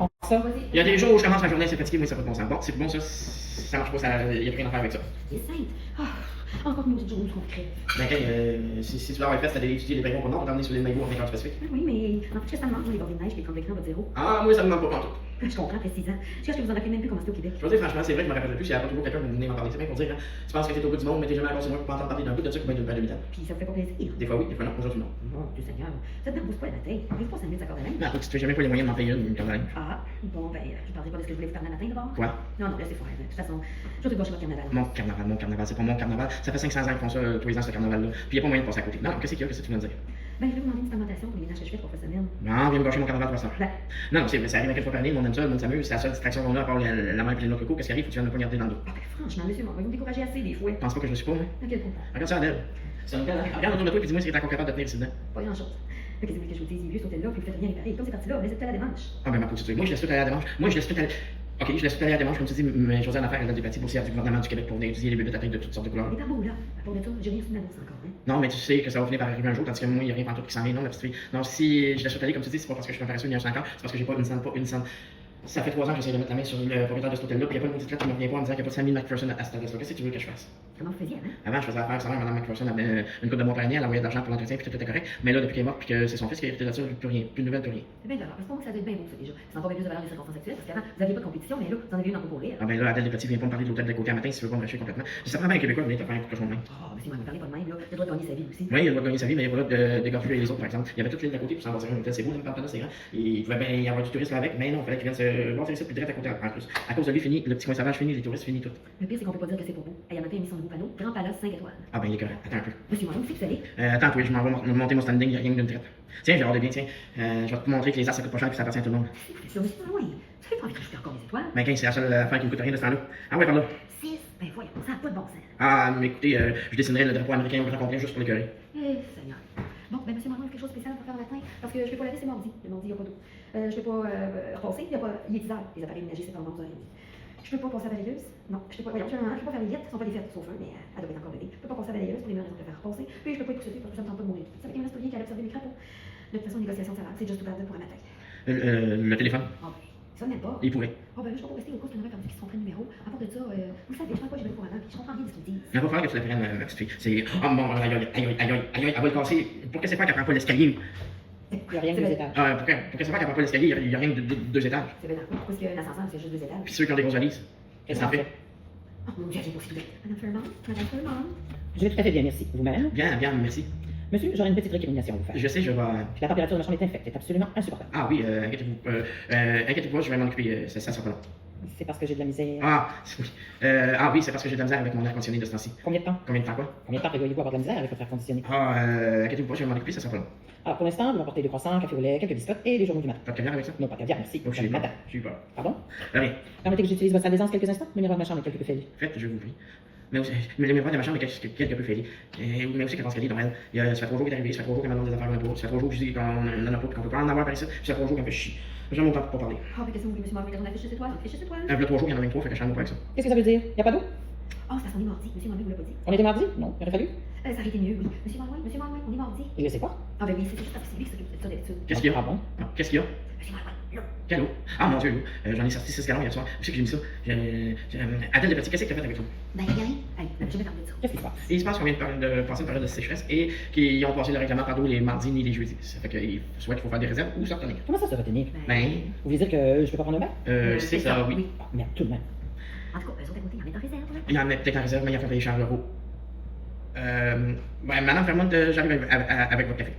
On fait ça. Il y a des jours où je commence ma journée, c'est fatigué, moi ça n'a pas de bon sens. Bon, c'est bon ça, ça marche pas, il n'y a rien à faire avec ça. C'est simple. Encore une autre journée où je crée. Ben, si tu dois avoir fait, t'as étudié les paiements pour non, t'emmener sur les maillots en fréquence spécifique. Oui, mais en fait, ça me manque les bordées de neige, les 30 degrés en votre zéro. Ah, moi ça me demande pas pantoute. Je comprends, après 6 ans. Je cherche que vous en rappelez même plus comment c'était au Québec. Je veux dire, franchement, c'est vrai que je me rappelle plus s'il y a pas toujours quelqu'un qui venait m'en parler. C'est bien pour dire, hein. Tu penses que t'es au bout du monde, mais t'es jamais encore sur moi pour pas entendre parler d'un bout de ça qui va être d'une paire de 8 ans. Puis ça vous fait pas plaisir. Des fois oui, des fois non, aujourd'hui non. Mon Dieu Seigneur, ça te repousse pas la tête. Arrive pas 5 minutes à corde à Non, tu te fais jamais pas les moyens de m'en payer une quand même. Ah, bon, ben, je parlerai pas de ce que je voulais vous parler le matin d'abord. Quoi? Non, non, laissez faire. De toute façon, je vais te gâcher votre carnaval. Mon carnaval, c'est pas mon carnaval. Ça fait 500 ans qu'ils font ça tous les ans, ce carnaval-là. Puis y a pas moyen de passer à côté. Non, qu'est-ce qu'il y a, qu'est-ce que tu viens de dire? Ben, je vais vous demander une supplémentation pour les ménages que je fais professionnels. Non, viens me gâcher mon carnaval 300. Ben, Non, c'est ça arrive quelques fois par année, le monde aime ça, le monde s'amuse, c'est la seule distraction qu'on a à part la main et les autres locaux. Qu'est-ce qui arrive? Faut que tu viennes me poignarder dans le dos. ben, franchement, monsieur, vous me découragez assez des fois. Je pense pas que je le suis pas, moi. À quel point? Regarde ça, Adèle. Regarde autour de toi et dis-moi si t'es encore capable de tenir ici dedans. Pas grand chose. Mais qu'est-ce que vous voulez que je vous dise? Il est vieux, cet hôtel-là, puis vous faites rien réparer. Comme c'est parti là, laissez tout à la démarche. Ah, ben, ma petite, moi, je laisse tout aller à la démarche. Moi, je laisse tout aller. Ok, je laisse tout aller à la démarche, comme tu dis, mais Josiane Affaire, elle donne des bâtis boursières du gouvernement du Québec pour venir étudier les bébés d'attaque de toutes sortes de couleurs. Mais pas beau, là. À part de ça, j'ai rien sous ma bourse encore, hein. Non, mais tu sais que ça va finir par arriver un jour, tandis que moi, il n'y a rien pantoute qui s'en vient, non, ma petite fille. Non, si je laisse tout aller, comme tu dis, c'est pas parce que je suis un paresseux ni un encore, c'est parce que j'ai pas une scène. Ça fait 3 ans que j'essaie de mettre la main sur le propriétaire de cet hôtel-là, puis il n'y a pas une petite lettre qui me revient pas en me disant qu'il n'y a pas de Sammy McPherson à cette adresse-là. Qu'est-ce que tu veux que je fasse? Comment vous faisiez avant? Avant, je faisais affaire, ça va, Mme McPherson avait une coupe de mon panier, elle envoyait de l'argent pour l'entretien, puis tout était correct. Mais là, depuis qu'elle est morte, puis que c'est son fils qui a hérité de ça, plus rien, plus de nouvelles, plus rien. C'est bien d'abord, parce que pour moi, ça doit être bien beau, ça, déjà. C'est encore bien plus de valeur des circonstances actuelles, parce qu'avant, vous n'aviez pas de compétition, mais là, vous en avez une en pour rire. Ah ben là, Adèle Despetit vient pas me parler de l'hôtel de côté à matin si tu veux pas me lâcher complètement. Ça prend bien un Québécois de venir te faire un coup de cochon de main. Oh, mais si moi, vous parlez pas de même, là, il a le droit de gagner sa vie aussi. Oui, il a le droit de gagner sa vie, mais il a le droit de gaffer les autres, par exemple. Il y avait toute l'île d'à côté pour s'en bâtir un hôtel, c'est beau, le Pantana, c'est grand. Il pouvait bien y avoir du tourisme avec, mais non, il fallait qu'il vienne se bâtir ici, puis direct à côté en plus. À cause de lui, fini, le petit coin sauvage fini, les touristes fini tout. Le pire, c'est qu'on peut pas dire que c'est pour vous. Il y a matin, il a mis son nouveau panneau, Grand Palace 5 étoiles. Ah ben il est correct, attends un peu. Monsieur Morin, où c'est que vous allez? Attends, oui, je m'en vais monter mon standing, il n'y a rien d'une traite. Tiens, j'ai hâte de bien, tiens. Je vais te montrer que les as ça coûte pas cher et que ça appartient à tout le monde. C'est ça, monsieur Morin. Vous savez pas envie de rajouter encore des étoiles? Ben 15, c'est la seule affaire qui me coûte rien de ce temps-là. Ah ouais, par là. 6? Ben voyons, ça n'a pas de bon sens. Ah, mais écoutez, je dessinerai le drapeau américain au grand complet juste pour l'écœurer. Eh, Seigneur. Bon, ben monsieur Morin, quelque chose de spécial pour faire le matin? Parce que je peux pas laver, c'est mardi. Le mardi, il n'y a pas d'eau. Je peux pas repasser, il est 10 heures. Les appareils ménagers, c'est pendant 11h30. Je peux pas passer à la balayeuse. Non, je peux pas. Voyons, je peux pas faire les lettres, elles sont pas des fêtes, sauf un, mais elle doit être encore bébé. Je peux pas passer à la balayeuse pour les mêmes raisons que faire repasser. Puis je peux pas écouter parce que ça me tente pas de mourir. Ça fait qu'il me reste rien qu'à aller observer mes crapauds. De toute façon, négociation de salaire, c'est juste tout pour un matin. Le téléphone, Ah, ben, ça n'aime pas. il pourrait. Ah, ben, je peux pas rester au cours d'une heure comme qui se font prendre numéro. À part de ça, vous savez, je pense pas que j'ai pour avant, puis je comprends rien de ce qu'ils disent. Il va falloir que tu la prennes, ma petite fille. C'est. Oh bon, aïe, elle va le casser. Pour que c'est pas qu'elle prend pas l'escalier. Il n'y a rien que 2 étages. Pour que c'est pas qu'elle prend pas l'escalier, il n'y a rien que 2 étages. C'est bien d'accord. Parce que l'ascenseur, c'est juste 2 étages. Puis ceux qui ont des grosses valises, qu'est-ce que ça fait? Oh mon Dieu, j'ai pas fini. Madame Furman, Madame Furman. Je vais tout à fait bien, merci. Vous-même? Bien, merci. Monsieur, j'aurais une petite récrimination à vous faire. Je sais, je vais. La température de ma chambre est infecte, est absolument insupportable. Ah oui, inquiétez-vous pas, je vais m'en occuper, ça sera pas long. C'est parce que j'ai de la misère. Oui, c'est parce que j'ai de la misère avec mon air conditionné de ce temps-ci. Combien de temps? Combien de temps quoi? Combien de temps prévoyez-vous avoir de la misère avec votre air conditionné? Inquiétez-vous pas, je vais m'en occuper, ça sera pas long. Alors, pour l'instant, vous m'apportez des croissants, café au lait, quelques biscottes et des journaux du matin. Pas de caviar avec ça? Non, pas de caviar, merci. Donc, je suis matin. pas. Je suis pas. Pardon? Allez, Permettez que j'utilise votre salle d'aisance quelques instants? Le miroir de ma chambre est quelque peu fêlé. faites, je vous prie. Mais aussi, le miroir de ma chambre est quelque peu fêlé. Mais aussi, quand on se dit, Noël, ça fait 3 jours qu'elle est arrivée, ça fait 3 jours qu'elle m'a demandé des affaires d'impôts, ça fait 3 jours que je dis qu'on en a pas, qu'on peut pas en avoir par ici, puis ça fait 3 jours qu'elle me fait chier. J'ai mon temps pour pas parler. Ah, mais qu'est-ce que vous voulez, monsieur Morin? On affiche cette étoile, affiche cette étoile. Il y a 3 jours, il y en a 23, fait que je suis en pas avec ça. Qu'est-ce que ça veut dire? Y a pas d'eau? Oh, ça s'en est mardi. Monsieur Morin vous l'a pas dit. On était mardi? Non, il aurait fallu. Ça aurait été mieux, oui. Monsieur Morin, on est mardi. Et je sais pas. Ah, ben oui, c'est juste parce que c'est lui qui s'occupe de ça d'habitude. Qu'est-ce qu'il y a? Ah bon? Non, qu'est-ce qu'il y a? Monsieur Morin, là. Quelle eau? Ah mon dieu, l'eau. J'en ai sorti 6 gallons hier soir. Où c'est que j'ai mis ça? Adèle Despetit, qu'est-ce que t'as fait avec toi? Ben, rien. Hey, on n'a jamais parlé de ça. Qu'est-ce qui se passe? Et il se passe qu'on vient de passer une période de sécheresse et qu'ils ont passé le règlement par d'eau les mardis ni les jeudis. Ça fait que soit qu'il faut faire des réserves ou se retenir. Comment ça se retenir? Ben, Vous voulez dire que je peux pas prendre un bain? c'est ça, oui. Ah, merde, tout de même. En tout cas, eux autres à côté, ils en mettent en réserve, là. Il y en a peut-être en réserve, mais il y a fait les charges euros. Madame Fermont, j'arrive avec votre café.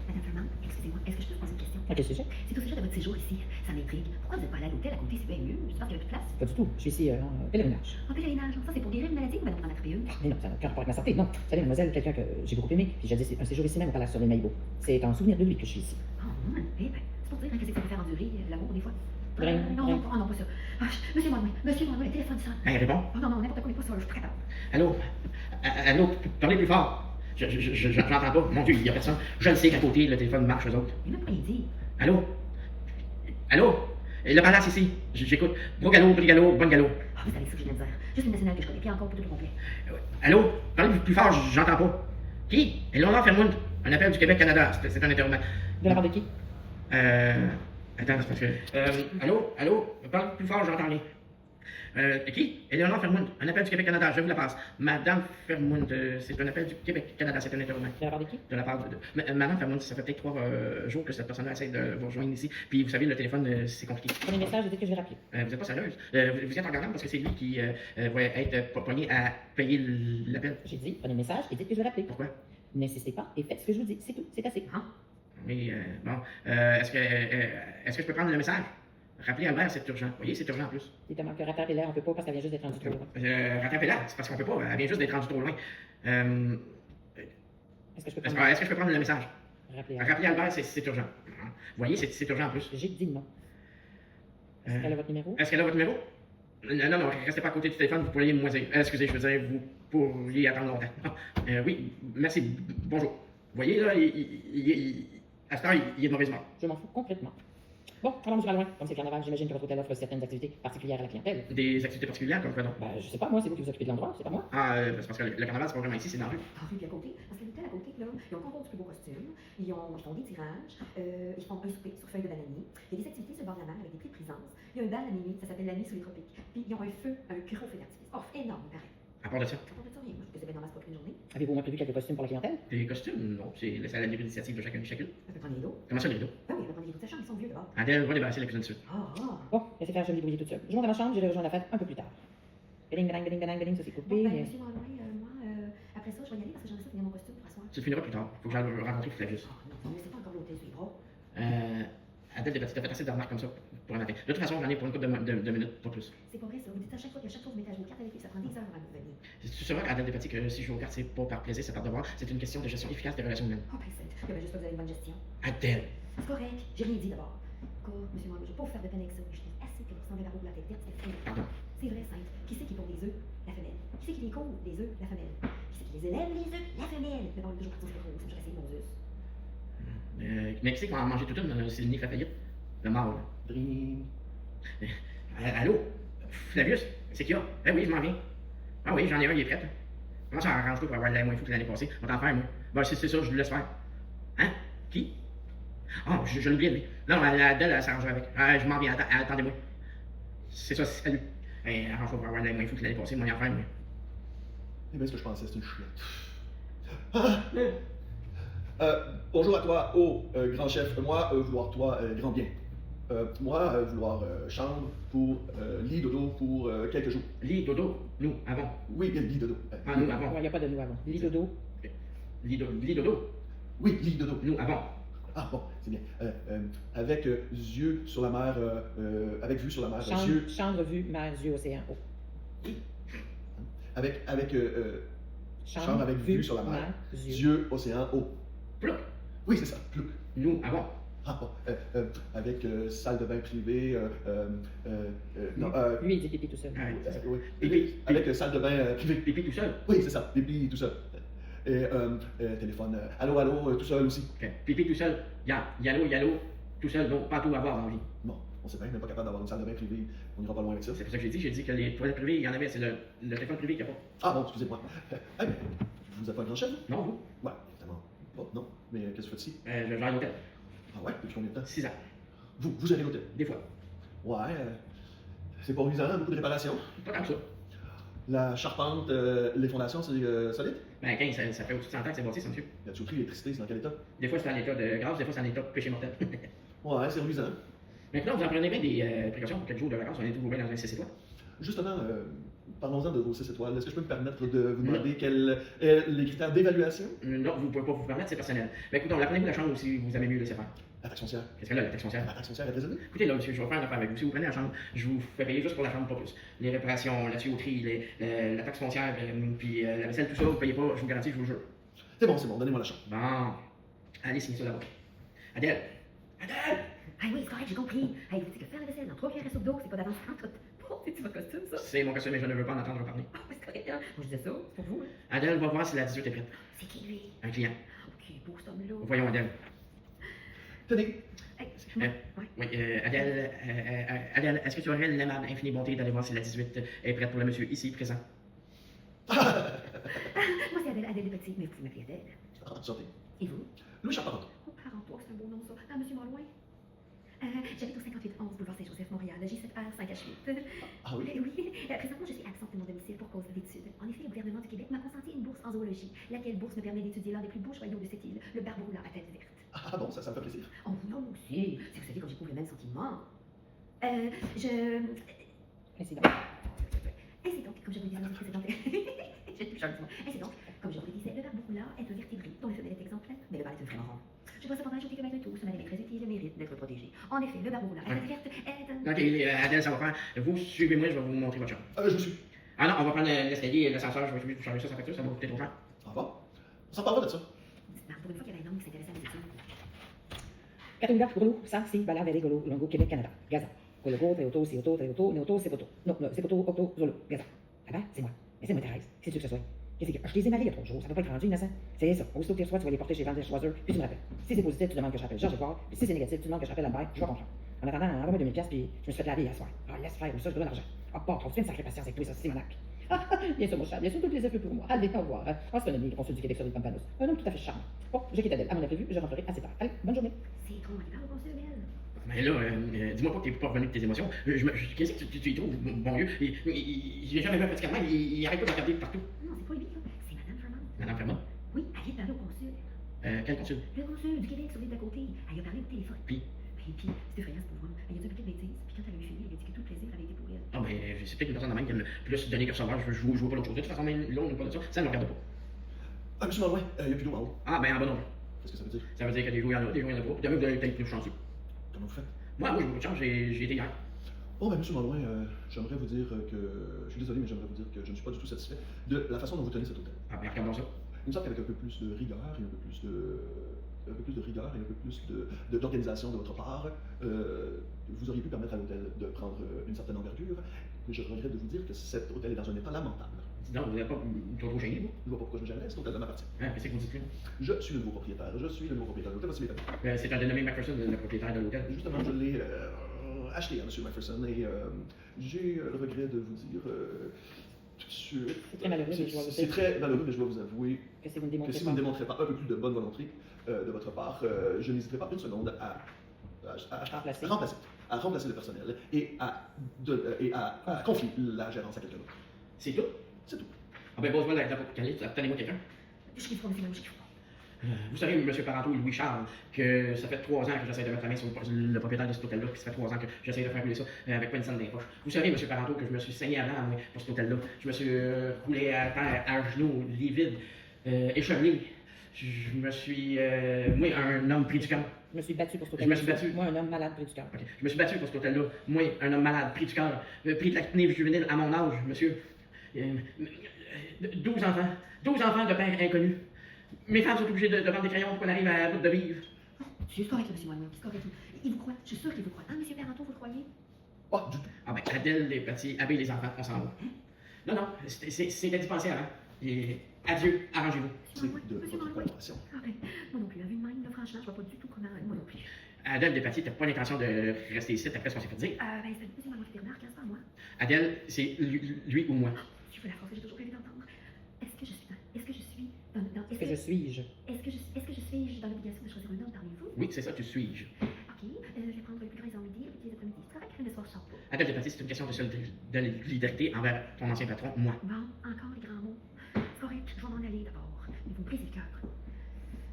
Madame Furman, excusez-moi, est-ce que je peux vous poser une question? À quel sujet? C'est au sujet de votre séjour ici. Ça m'intrigue. Pourquoi vous n'êtes pas allé à l'hôtel à côté? C'est bien mieux. C'est parce qu'il y avait plus de place. Pas du tout. Je suis ici en pèlerinage. En pèlerinage, ça c'est pour guérir une maladie ou madame prendre un Mais non, ça n'a aucun rapport avec ma santé. Non, vous savez, mademoiselle, quelqu'un que j'ai beaucoup aimé, puis jadis un séjour ici même au Palace sur les Maillebots. C'est en souvenir de lui que je suis ici. Oh, eh ben, c'est pour dire hein, que ça peut faire endurer l'amour des fois. Rien, non, rien. non, non, pas ça. Ah, monsieur Morin, le téléphone sonne. Hey, réponds. Oh non, non, n'importe quoi, mais pas ça, je suis pas capable. Allô, parlez plus fort. J'entends pas. Mon Dieu, il y a personne. Je le sais qu'à côté, le téléphone marche, eux autres. Il m'a même pas rien dit. Allô? Le palace ici. J'écoute. Gros galop, petit galop, bon galop. Ah, vous savez ça que je viens de dire. Juste une nationale que je connais, puis encore pour tout au complet. Allô? Parlez plus fort, j'entends pas. Qui? Léonard Fermont. Un appel du Québec-Canada. C'est un interrogatoire. De la part de qui? Attends, c'est parce que. Allô? Parle plus fort, j'entends rien. Qui? Éléonore Fermund, un appel du Québec-Canada, je vous la passe. Madame Fermund, c'est un appel du Québec-Canada, c'est un intervenant. De la part de qui? De la part de Madame Fermund, ça fait peut-être 3 jours que cette personne-là essaie de vous rejoindre ici. Puis vous savez, le téléphone, c'est compliqué. Prenez message et dites que je vais rappeler. Vous n'êtes pas sérieuse? Vous êtes en regardant parce que c'est lui qui va être pogné à payer l'appel. J'ai dit, prenez message et dites que je vais rappeler. Pourquoi? N'insistez pas et faites ce que je vous dis. C'est tout. C'est assez. Hein? Mais bon, est-ce que je peux prendre le message? Rappelez Albert, c'est urgent. Vous voyez, c'est urgent en plus. Dites-moi que rattrapez-la, on peut pas parce qu'elle vient juste d'être rendue trop loin. Rattrapez-la, c'est parce qu'on peut pas. Elle vient juste d'être rendue trop loin. Est-ce que je peux prendre Est-ce que je peux prendre le message? Rappelez. Rappelez Albert, c'est urgent. Vous voyez, c'est urgent en plus. J'ai dit non. Est-ce qu'elle a votre numéro? Est-ce qu'elle a votre numéro? Non, restez pas à côté du téléphone, vous pourriez me dire. Excusez, je veux dire, vous pourriez attendre longtemps. Oui, merci, bonjour. Vous voyez, là, à ce temps, il est de mauvaise mort. Je m'en fous complètement. Bon, alors, monsieur Malouin, comme c'est le carnaval, j'imagine que votre hôtel offre certaines activités particulières à la clientèle. Des activités particulières, comme quoi donc? Ben, je sais pas, moi, c'est vous qui vous occupez de l'endroit, c'est pas moi. C'est parce que le carnaval, c'est pas vraiment ici, c'est dans la rue. Ah oui, puis à côté, parce que l'hôtel à côté, là, ils ont encore du plus beau costume, ils font des tirages, ils font un souper sur feuille de bananier, il y a des activités sur le bord de la mer avec des prix de présence, il y a un bal à minuit, ça s'appelle la nuit sous les tropiques, puis ils ont un feu, un gros feu d'artifice. Oh, énorme, pareil. À part de ça. À part de ça, rien, moi, je faisais bien dans ma pour une journée. Avez-vous au moins prévu quelques costumes pour la clientèle? Des costumes? Non, c'est laissé à la libre initiative de chacun et chacune. Elle peut prendre les rideaux. Comment ça, les rideaux? Ah oui, elle peut prendre les rideaux de sa chambre, ils sont vieux dehors. Adèle va débarrasser la cuisine dessus. Bon, laissez faire, je vais me débrouiller toute seule. Je monte à ma chambre, j'irai rejoindre la fête un peu plus tard. Gading, gadang, gading, gadang, gading, ça c'est Bon, coupé. ben, monsieur Malouin, moi, après ça, je vais y aller parce que j'aimerais ça finir mon costume pour asseoir. Tu le finiras plus tard. Faut que j'aille rencontrer Flavius. Oh non, mais c'est pas encore l'hôtel suivra. Adèle, t'as fait assez de remarques comme ça pour un matin. De toute façon, j'en ai pour une couple de minutes, pas plus. C'est pas vrai ça, vous dites à chaque fois que chaque fois que vous mettez à jouer aux cartes avec lui, ça prend des heures avant que vous veniez. Tu sauras, Adèle Despatie, que si je joue aux cartes, c'est pas par plaisir, c'est par devoir. C'est une question de gestion efficace des relations humaines. Oh ben c'est, il y avait juste pas que vous avez une bonne gestion. Adèle! C'est correct, j'ai rien dit d'abord. Encore, monsieur Malouin, je vais pas vous faire de peine avec ça. Je trouve assez que vous semblez la roue pour la tête verte, c'est fini. Pardon. C'est vrai, simple. Qui c'est qui pond les œufs? La femelle. Qui c'est qui les court? Les œufs? La femelle. Qui c'est qui les élève? Les œufs? La femelle. Mais bon, le jour parti, c'est trop, ça me essayer mon œuf. Mais qui c'est qui va en manger toute une si le nez fait faillite? Le mâle. Dream. Allô? Flavius? C'est qui a? Eh oui, je m'en viens. Ah oui, j'en ai un, il est prêt. Comment ça arrange-toi pour avoir l'air moins fou que l'année passée? On va t'en faire, moi. Bon, c'est ça, je le laisse faire. Hein? Qui? Ah, je l'oublie, lui. Non, Adèle, elle s'arrange avec. Je m'en viens, attendez-moi. C'est ça, salut. Arrange-toi pour avoir l'air moins fou que l'année passée, moi, y en faire, moi. Eh bien, ce que je pensais, c'est une chouette. Bonjour à toi, grand chef. Moi, vouloir toi, grand bien. Moi, vouloir chambre pour lit dodo pour quelques jours. Lit, dodo, nous, avant. Oui, bien, lit dodo. Ah, nous, avant. Il n'y a pas de nous avant. Lit dodo. Lit, dodo, Oui, lit dodo. nous, avant. Ah bon, c'est bien. Avec yeux sur la mer, avec vue sur la mer, yeux. Chambre, vue, mer, yeux, océan. Oh. Avec chambre avec vue sur la mer, yeux, océan, eau. Plouc, Oui, c'est ça, plouc. nous, avant. Ah bon, avec salle de bain privée, non, Lui, il dit pipi tout seul. oui. Pipi. Avec salle de bain privée. Pipi tout seul. Oui, c'est ça, pipi tout seul. Et téléphone, allô, tout seul aussi. Ok. Pipi tout seul. Yallo, tout seul, non, pas tout avoir dans la vie. Bon, on sait bien, on n'est pas capable d'avoir une salle de bain privée, on n'ira pas loin avec ça. C'est pour ça que j'ai dit que les toilettes privées, il y en avait, c'est le téléphone privé qu'il n'y a pas. Ah bon, excusez-moi. Ah, mais vous êtes pas un grand chef, vous? Non, vous? Ouais, évidemment. Bon, non, mais qu'est-ce que vous faites ici? Je gère l'hôtel. Ah ouais, depuis combien de temps? 6 ans. Vous gérez l'hôtel? Des fois. Ouais, c'est pas usant, beaucoup de réparations. Pas comme ça. La charpente, les fondations, c'est solide? Ben, 15, ça fait au-dessus de 100 ans que c'est bâti, ça, monsieur. Y a-tu pris l'électricité, c'est dans quel état? Des fois, c'est en état de grâce, des fois, c'est en état de péché mortel. Ouais, c'est reluisant. Maintenant, vous en prenez bien des précautions pour quelques jours de vacances, on est toujours bien dans un 6 étoiles. Justement, parlons-en de vos 6 étoiles. Est-ce que je peux me permettre de vous demander quels les critères d'évaluation? Non, vous ne pouvez pas vous permettre, c'est personnel. Mais écoutez, la prenez-vous la chambre ou si vous avez mieux laisser faire. La taxe foncière. Qu'est-ce qu'elle a, la taxe foncière? La taxe foncière est raisonnée? Écoutez, là, monsieur, je vais faire une affaire avec vous. Si vous prenez la chambre, je vous fais payer juste pour la chambre, pas plus. Les réparations, la tuyauterie, la taxe foncière, puis la vaisselle, tout ça, vous ne payez pas, je vous garantis, je vous jure. C'est bon, donnez-moi la chambre. Bon. Allez, signez ça là-bas. Adèle! Adèle! Ah oui, c'est correct, j'ai compris. Hey, vous dites que faire la vaisselle dans 3 cuillères à soupe d'eau, c'est pas d'avance en tout. Bon, c'est-tu votre costume, ça? C'est mon costume et je ne veux pas en entendre parler. Ah, oui, c'est correct, hein? Moi, je disais ça, c'est pour vous, hein? Adèle va voir si la 18 est prête. C'est qui, lui? Un client. Ok, beau, cet homme-là. Voyons, Adèle. Tenez. Hey, Oui, Adèle, est-ce que tu aurais l'aimable infinie bonté d'aller voir si la 18 est prête pour le monsieur ici présent? Moi, c'est Adèle Despatie, mais vous pouvez m'appeler Adèle. Enchanté. Et vous? Louis Charpente. Oh, parent-toi, c'est un beau nom, ça. Ah, monsieur Malouin? J'habite au 5811 boulevard Saint-Joseph, Montréal, J7R 5H8. Ah oui? Oui, présentement, je suis absente de mon domicile pour cause d'études. En effet, le gouvernement du Québec m'a consenti une bourse en zoologie, laquelle bourse me permet d'étudier l'un des plus beaux joyaux de cette île, le barboula à tête verte. Ah bon, ça me fait plaisir. Oh non, si, c'est que vous savez quand j'éprouve le même sentiment. Je... Incident. Ainsi donc, comme je vous le disais dans une précédente... Ainsi donc, comme je vous le disais, le barboula est un vertébré dont le femelle est exemplaire, mais le mâle est un vraiment rond. Je dois cependant ajouter que malgré tout, ce mâle est très utile et mérite d'être protégé. En effet, le barboula à tête verte est un... Ok, Adèle, ça va faire. Vous suivez-moi, je vais vous montrer votre chambre. Je vous suis. Ah non, on va prendre l'escalier, l'ascenseur, je vais vous changer ça, sa facture, ça va vous coûter trop cher. Au revoir. On s'en parlera de ça. Pour une fois qu'il y avait un homme qui s'intéressait à mes études. Katunga, Gulu, Sa, Si, Bala, Vele, Golo, Longo, Québec, Canada. Gaza. Kologo, Teoto, Sioto, Teoto, Neoto, Sepoto. Non, Sepoto, Octo, Zolo. Gaza. Là-bas, c'est moi. Mais c'est moi, Thérèse. Qu'est-ce que ce soit? Qu'est-ce que je les ai mariés il y a 3 jours, ça peut pas être rendu innocent. C'est ça. Aussitôt que tu reçois, tu vas les porter chez Vander Schweizer, puis tu me rappelles. Si c'est positif, tu demandes que je rappelle Georges Edouard, puis si c'est négatif, tu demandes que je rappelle Albert, je vais comprendre. En attendant, envoie-moi 2000$, puis je me suis fait laver hier soir. Ah, laisse faire, ou ça, je te donne l'argent. Ah, pas trop, tu fais une sacrée patience avec toi, ça, c'est monac. Bien sûr, mon chat, bien sûr, tout le plaisir pour moi. Allez, au revoir. En astronomie, le consul du Québec sur les Pampanos. Un homme tout à fait charmant. Bon, je quitte Adèle. À mon imprévu, je rentrerai assez tard. Allez, bonne journée. C'est trop, il parle au consul, Belle. Mais là, dis-moi pas que t'es pas revenu de tes émotions. Qu'est-ce que tu y trouves, bon vieux? Il est jamais même pratiquement, il arrête pas de regarder partout. Non, c'est pas lui, là. C'est Madame Fremont. Madame Fremont? Oui, elle vient de parler au consul. Quel consul? Le consul du Québec sur l'île d'à côté. Elle a parlé au téléphone. Puis? Puis, c'est effrayant, ce pauvre homme. Elle a dit un paquet de bêtises. Puis quand elle a eu fini, elle a dit que tout le plaisir avait été pour elle. Ah, ben, c'est peut-être une personne de même qui aime plus donner que recevoir. Je vois pas l'autre chose. De toute façon, même l'autre, pas de ça, ça ne me regarde pas. Ah, monsieur Malouin, il n'y a plus d'eau en haut. Ah, ben, en bas non. Qu'est-ce que ça veut dire? Ça veut dire que des jours, il y en a, des jours, il y en a pas. Demain, vous allez peut-être plus chanceux. Comment vous faites? Moi, j'ai beaucoup de chance, j'ai été hier. Bon, ben, monsieur Malouin, j'aimerais vous dire que. Je suis désolé, mais j'aimerais vous dire que je ne suis pas du tout satisfait de la façon dont vous tenez cet hôtel. Ah, ben, regardons ça. Il me semble qu'avec un peu plus de rigueur et un peu plus de. Un peu plus de rigueur et un peu plus d'organisation de votre part, vous auriez pu permettre à l'hôtel de prendre une certaine envergure. Mais je regrette de vous dire que cet hôtel est dans un état lamentable. Non, vous n'êtes pas trop gêné, vous? Je ne vois pas pourquoi je me gênerais, cet hôtel m'appartient. Hein, qu'est-ce que vous dites, lui? Je suis le nouveau propriétaire. Je suis le nouveau propriétaire de l'hôtel. Voici mes papiers. C'est un dénommé McPherson, le propriétaire de l'hôtel. Justement, je l'ai acheté à M. McPherson et j'ai le regret de vous dire tout de suite. Très malheureux, mais je dois vous C'est dire très malheureux, mais je dois vous avouer que si vous ne que démontrez si vous pas. ne démontrez pas un peu plus de bonne volonté de votre part, je n'hésiterai pas une seconde à remplacer le personnel et à confier la gérance à quelqu'un d'autre. C'est tout? C'est tout. Ah, ben, pose-moi l'apocalypse, attendez-moi quelqu'un. Je kiffe pas, monsieur Malouin, je kiffe pas. Vous savez, M. Parenteau et Louis-Charles, que ça fait 3 ans que j'essaie de mettre la main sur le propriétaire de cet hôtel-là, puis ça fait 3 ans que j'essaie de faire rouler ça avec pas une scène dans les poches. Vous savez, M. Parenteau, que je me suis saigné à l'âme pour cet hôtel-là. Je me suis roulé à terre, à genoux, livide, échevelé. Je me suis. Moi, un homme pris du cœur. Je me suis battu pour cet Je hôtel. me suis battu. Moi, un homme malade près du cœur. Ok. Je me suis battu pour cet hôtel-là. Moi, un homme malade, pris du cœur, pris de l'acné juvénile à mon âge, monsieur. 12 enfants. 12 enfants de pères inconnus. Mes femmes sont obligées de vendre des crayons pour qu'on arrive à bout de vivre. C'est correct, monsieur Malouin, c'est correct. Il vous croit, je suis sûr qu'il vous croit. Ah, monsieur Parenteau, vous le croyez? Pas du tout. Ah ben, Adèle, les petits, Abbé, les enfants, on s'en va. Non, non, c'était dispensaire, hein. Et adieu, arrangez-vous. C'est de votre collaboration. Ah ben, moi non plus, à vue de même, là, franchement, je vois pas du tout comment... Moi non plus. Adèle Despatie, t'as pas l'intention de rester ici après ce qu'on s'est fait dire. Ben, c'est monsieur Malouin qui te remarque, hein, c'est pas moi. Adèle, c'est lui ou moi. Tu veux la phrase que j'ai toujours rêvé d'entendre. Est-ce que je suis dans... Est-ce que je suis dans... Est-ce que je suis-je? Est-ce que je suis dans l'obligation de choisir un homme parmi vous? Oui, c'est ça, tu suis-je. Ok, je vais prendre les plus grands midi et les petits après-midi. C'est correct, le soir, je sors pas. Adèle Despatie, c'est une question de solidarité envers ton ancien patron, moi. Bon, encore les grands mots. C'est correct, je vais m'en aller d'abord. Mais vous me brisez le cœur.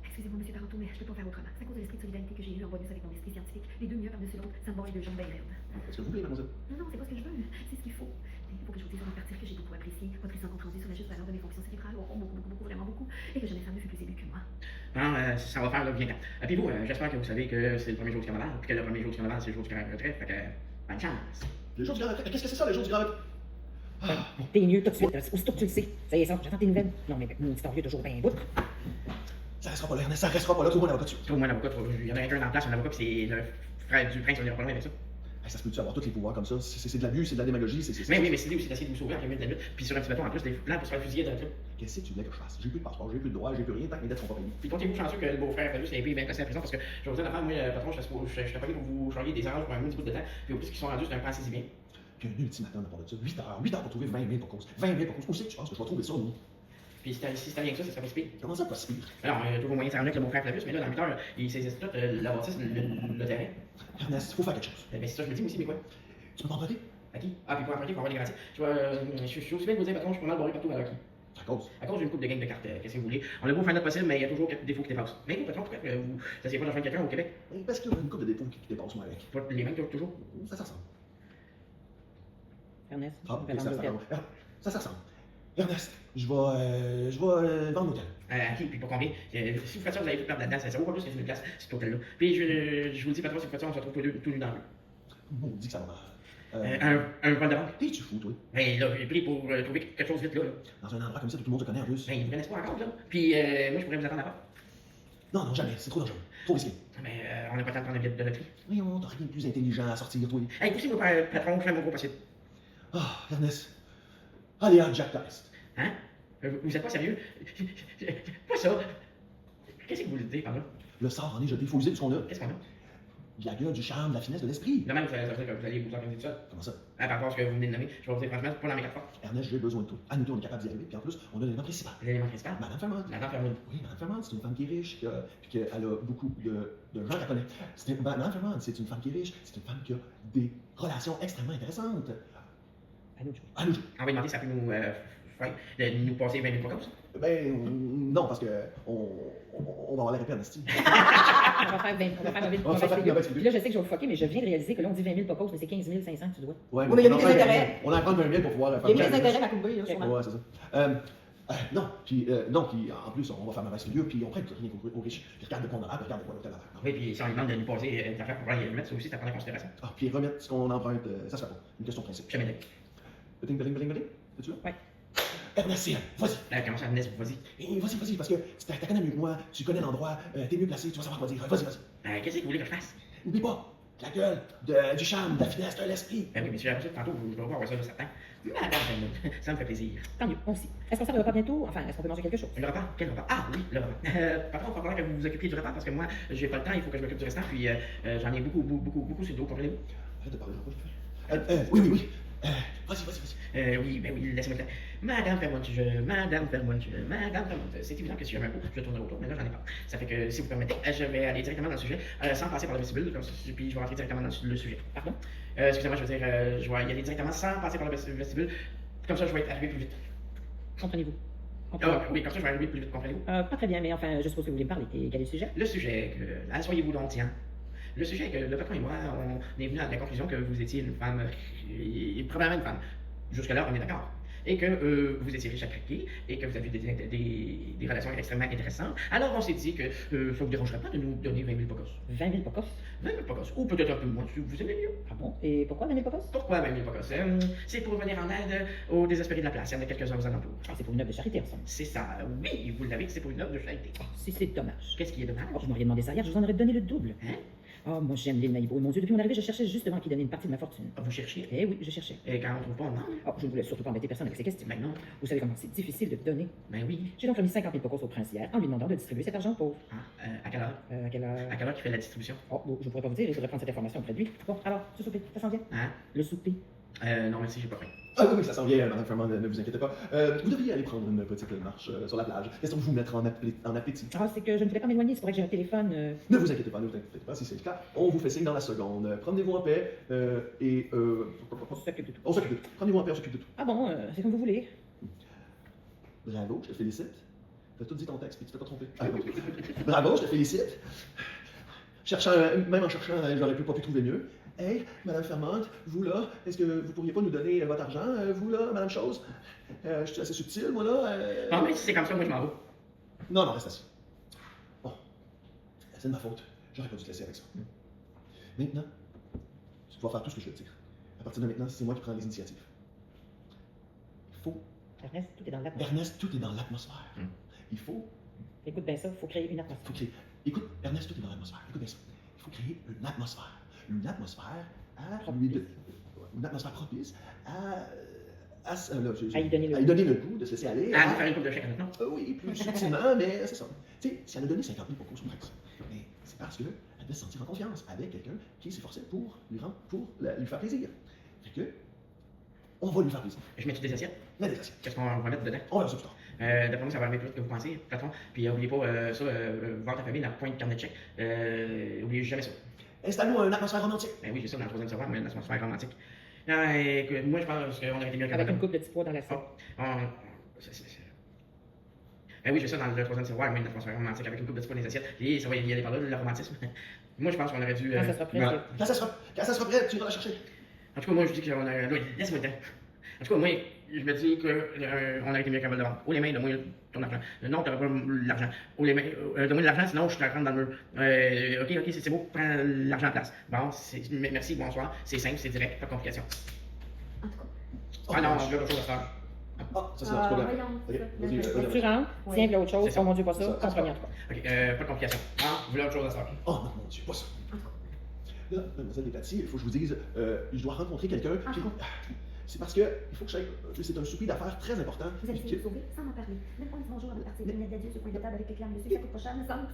Excusez-moi, monsieur Parenteau, mais je peux pas faire autrement. C'est à cause de l'esprit de solidarité que j'ai eu en bonus avec mon esprit scientifique. Les deux mieux par-dessus l'autre, ça me bat les deux jambes bien raides. Est-ce que vous voulez, mademoiselle? Non, non, c'est pas ce que je veux. C'est ce qu'il faut. Il faut que je vous dise un partir que j'ai beaucoup apprécié, votre récent compte rendu sur la juste valeur de mes fonctions cérébrales. Oh, beaucoup, vraiment beaucoup. Et que jamais femme ne fut plus émue que moi. Non, ça va faire, là, bien. Et puis vous, j'espère que vous savez que c'est le premier jour du carnaval, puis que le premier jour du carnaval, c'est le jour du carnaval retraite, fait que, bonne chance. Les jours du grand retraite. Qu'est-ce que c'est ça, les jours du grand retraite? T'es mieux tout de suite. Aussitôt que tu le sais. Ça y est, ça. J'attends tes nouvelles. Non, mais mon petit toujours bien bout. Ça restera pas là, Ernest, ça restera pas là. Trouve-moi un avocat dessus. Trouve-moi un avocat, il y en a un en place, un avocat, puis c'est le frère du prince, on ira pas loin avec ça. Ça se peut-tu avoir tous les pouvoirs comme ça? C'est de l'abus, c'est de la démagogie, Mais oui, mais c'est aussi d'essayer de vous sauver en plein milieu de la lutte, puis sur un petit bateau en plus, des plans pour se faire fusiller dans le truc. Qu'est-ce que tu voulais que je fasse? J'ai plus de passeport, j'ai plus de droit, j'ai plus rien, tant que mes dettes seront pas payées. Puis comptez-vous chanceux que le beau-frère Fabus ait payé bien passé à la prison, parce que je vais vous dire l'affaire, moi, patron, je suis pas pour vous charrier des arranges pour un petit bout de temps, puis au plus qu'ils sont rendus, c'est un pas assez bien. Puis un ultimatum à part de ça. 8 heures pour trouver 20 000 pour cause. 20 000 pour cause. Où c'est que tu penses que je vais trouver ça, moi? Puis si t'as rien que ça serait pas si pire. Comment ça, pas si pire? Alors, toujours moyen de s'arranger avec le beau-frère Flavius, mais là, dans 8 heures, il saisit tout, la bâtisse, le terrain. Ernest, il faut faire quelque chose. Ben, c'est ça, je me dis, moi aussi, mais quoi? Tu peux pas emprunter? À qui? Ah, puis pour emprunter, il faut avoir des garanties. Je suis aussi bien de vous dire, patron, je suis pas mal barré partout avec qui. À cause. À cause d'une coupe de game de cartes, qu'est-ce que vous voulez? On a beau faire notre possible, mais il y a toujours quelques défauts qui dépassent. Mais vous, patron, pourquoi vous n'essayez pas de rejoindre quelqu'un au Québec? Parce qu'il y a une couple de défauts qui dépassent, moi, avec. Pas les mêmes toujours? Ça ressemble. Ernest, Ah, je vais vendre l'hôtel. ça ressemble. Ernest, je vais vendre l'hôtel. À qui? Puis pour combien? Si vous faites ça, vous allez tout perdre là-dedans, ça vaut pas plus que 1000 places, cet hôtel-là. Puis je vous le dis, patron, si vous faites ça, on se retrouve tous les deux dans le. Maudit que ça va mal. Un vol de banque? T'es-tu fou, toi? Ben là, j'ai pris pour trouver quelque chose vite là. Dans un endroit comme ça, tout le monde te connaît en plus. Ben, ils me connaissent pas encore, là. Puis moi, je pourrais vous attendre là-bas. Non, non, jamais. C'est trop dangereux. Trop risqué. Mais on n'a pas le temps de prendre un billet de loterie. Voyons, t'as rien de plus intelligent à sortir, toi. Hey, poussez-moi, patron, fais mon gros possible. Ah, Ernest. Allez, à Jack Dice. Hein? Vous êtes pas sérieux? Pas ça. Qu'est-ce que vous voulez dire par là? Le sort en est jeté. Il faut user de ce qu'on a. Qu'est-ce qu'on a? De la gueule, du charme, de la finesse, de l'esprit. Demain, ça veut dire que vous allez vous organiser tout ça. Comment ça? Par rapport à ce que vous venez de nommer, je vais vous dire franchement, c'est pas dans mes 4 forces. Ernest, j'ai besoin de toi. À nous deux, on est capable d'y arriver. Puis en plus, on a l'élément principal. L'élément principal. Madame Fermont. Madame Fermont. Oui, Madame Fermont, c'est une femme qui est riche, puis qu'elle a beaucoup de gens qu'elle connaît. Madame Fermont, c'est une femme qui est riche, c'est une femme qui a des relations extrêmement intéressantes. À nous de jouer. À nous. On va demander si ça peut nous, nous passer 20 000 pour cause. Ben, non, parce que on va avoir la répète, Ernest. On va faire 20, on va faire On va faire mauvaise mauvaise figure. Puis là, je sais que je vais vous fucker, mais je viens de réaliser que là, on dit 20 000 pocos, mais c'est 15 500 que tu dois. Ouais, Oui, mais il y a on mis en des prend intérêts. On en prend 20 000 pour pouvoir faire Il y a mis des intérêts à couper, là, sûrement. Ouais, c'est ça. Non, puis en plus, on va faire mauvaise figure, puis on prête rien aux riches. Puis regarde de quoi on a l'air, puis regarde de quoi l'hôtel a l'air. Oui, puis si on lui demande de nous passer des affaires pour pouvoir y remettre, ça aussi, ça prend en considération. Ah, puis remettre ce qu'on emprunte, ça se fait pas. Une question de principe. Jamais d'avis. Bling, bling, bling, bling. Es-tu là? Ouais. Ernest, vas-y. Comment ça, Ernest, vas-y. Et vas-y, parce que tu connais mieux que moi, tu connais l'endroit, t'es mieux placé, tu vas savoir quoi dire. Vas-y. Qu'est-ce que vous voulez que je fasse? N'oublie pas, la gueule, du charme, de la finesse, de l'esprit. Ben oui, monsieur, après ça, tantôt, vous allez voir ça de certain. Madame Fermont, ça me fait plaisir. Tant mieux, on aussi. Est-ce qu'on s'arrêtera pas bientôt? Enfin, est-ce qu'on peut manger quelque chose? Le repas? Quel repas? Ah oui, le repas. Par contre, il va falloir que vous vous occupiez du repas parce que moi, j'ai pas le temps, il faut que je m'occupe du restant, puis j'en ai beaucoup sur le dos, comprenez-vous? Arrête de parler de repas, oui. Vas-y. Oui, ben oui, laissez-moi le temps. Madame Fermont, c'est évident que si j'avais un coup, je tournerai autour, mais là, j'en ai pas. Ça fait que, si vous permettez, je vais aller directement dans le sujet, sans passer par le vestibule, puis je vais rentrer directement dans le sujet. Pardon? Excusez-moi, je veux dire, je vais y aller directement sans passer par le vestibule, comme ça, je vais être arrivé plus vite. Comprenez-vous? Oui, comme ça, je vais arriver plus vite, comprenez-vous? Pas très bien, mais enfin, je suppose que vous voulez me parler. Et quel est le sujet? Le sujet, asseyez-vous donc, tiens. Le sujet est que le patron et moi, on est venus à la conclusion que vous étiez une femme, probablement une femme. Jusque-là, on est d'accord. Et que vous étiez riche à craquer, et que vous aviez des relations extrêmement intéressantes. Alors, on s'est dit que ça ne vous dérangerait pas de nous donner 20 000 pocos. 20 000 pocos? 20 000 pocos, ou peut-être un peu moins, si vous aimez mieux. Ah bon? Et pourquoi 20 000 pocos? Pourquoi 20 000 pocos? C'est pour venir en aide aux désespérés de la place. Il y en a quelques-uns aux alentours. Ah, c'est pour une œuvre de charité, ensemble. C'est ça, oui, vous l'avez, c'est pour une œuvre de charité. Ah, si c'est dommage. Qu'est-ce qui est dommage? Oh, je m'aurais demandé ça hier, je vous en aurais donné le double. Hein? Oh, moi j'aime l'île Naïbo. Mon Dieu, depuis mon arrivée, je cherchais justement à qui donner une partie de ma fortune. Vous cherchiez? Eh oui, je cherchais. Et quand on trouve pas, on demande. Oh, je ne voulais surtout pas embêter personne avec ces questions. Ben non. Vous savez comment c'est difficile de donner. Ben oui. J'ai donc remis 50 000 pocos au prince hier en lui demandant de distribuer cet argent aux pauvres. Ah, à quelle heure? À quelle heure? À quelle heure tu fais la distribution? Oh, bon, je pourrais pas vous dire, il faudrait prendre cette information auprès de lui. Bon, alors, ce souper, ça s'en vient? Hein? Le souper. Non, merci, j'ai pas faim. Ah oui, ça s'en vient, Madame Fermont, ne vous inquiétez pas. Vous devriez aller prendre une petite marche sur la plage. Question de vous mettre en appétit. Ah, c'est que je ne voulais pas m'éloigner, c'est pour que j'ai un téléphone. Ne vous inquiétez pas, si c'est le cas, on vous fait signe dans la seconde. Promenez-vous en paix et On s'occupe de tout. on s'occupe de tout. Promenez-vous en paix, on s'occupe de tout. Ah bon, c'est comme vous voulez. Bravo, je te félicite. T'as tout dit ton texte, puis tu t'es pas trompé. Ah, non. Bravo, je te félicite. Même en cherchant, j'aurais pas pu trouver mieux. Hey, Madame Fermont, vous là, est-ce que vous pourriez pas nous donner votre argent? Vous là, Madame Chose? Je suis assez subtil, moi là. Non, mais si c'est comme ça, moi je m'en vais. Non, reste assis. Bon, c'est de ma faute. J'aurais pas dû te laisser avec ça. Maintenant, tu vas faire tout ce que je veux te dire. À partir de maintenant, c'est moi qui prends les initiatives. Il faut... Ernest, tout est dans l'atmosphère. Ernest, tout est dans l'atmosphère. Il faut... Écoute bien ça, il faut créer une atmosphère. Écoute, Ernest, tout est dans l'atmosphère. Écoute bien ça. Il faut créer une atmosphère. Une atmosphère une atmosphère propice À y donner le goût de se laisser aller. Ah, nous faire une coupe de chèque maintenant. Oui, plus subtilement, mais c'est ça. Tu sais, si elle a donné 50 000 pour son prince, mais c'est parce qu'elle devait se sentir en confiance avec quelqu'un qui s'efforçait pour lui faire plaisir. Fait que, on va lui faire plaisir. Je mets toutes des assiettes. Mais des assiettes. Qu'est-ce qu'on va mettre dedans? On verra ça plus tard. D'après moi, ça va arriver plus vite que vous pensez, patron. Puis n'oubliez pas voir ta famille dans le point de carnet de chèque. Oubliez jamais ça. Installe-nous une atmosphère romantique. Ben oui, j'ai ça dans le troisième savoir, mais une atmosphère romantique. Écoute, moi, je pense qu'on aurait été mieux Avec une coupe de petits pois dans la Oh, salle. Ben oui, j'ai ça dans le troisième tiroir, mais une atmosphère romantique avec une coupe de petits pois dans les assiettes. Et ça va y aller par là, le romantisme. Moi, je pense qu'on aurait dû. Quand ça sera prêt, voilà. Quand ça sera prêt, tu iras la chercher. En tout cas, moi, je dis qu'on aurait. Oui, laisse-moi le temps. En tout cas, moi, je me dis qu'on aurait été mieux capable de vendre. Haut les mains, donne-moi ton argent. Non, t'auras pas l'argent. Haut les mains, donne-moi de l'argent, sinon je te rentre dans le mur. Ok, c'est beau, prends l'argent en place. Bon, merci, bonsoir. C'est simple, c'est direct, pas de complication. En tout cas. Ah non, je veux autre chose à faire. Ah, ça, c'est un problème. Voyons, Ok, ça. vas-y, Donc, tu rentres, Oui. tiens, puis l'autre chose. C'est ça. Oh mon Dieu, pas ça. Ça, Ton premier en tout cas. Ok, pas de complication. Ah, vous voulez autre chose à faire. Oh non, mon Dieu, pas ça. En tout cas. Là, mademoiselle Despatie, il faut que je vous dise, je dois rencontrer quelqu'un. Ah, puis- bon. C'est parce que il faut que j'aille. C'est un souper d'affaires très important. Vous avez puis essayé de que- sauver sans m'en parler. Même pas un petit bonjour avant de partir. Une lettre d'adieu sur le coin de table avec quelqu'un. Monsieur, ça coûte pas cher, me semble.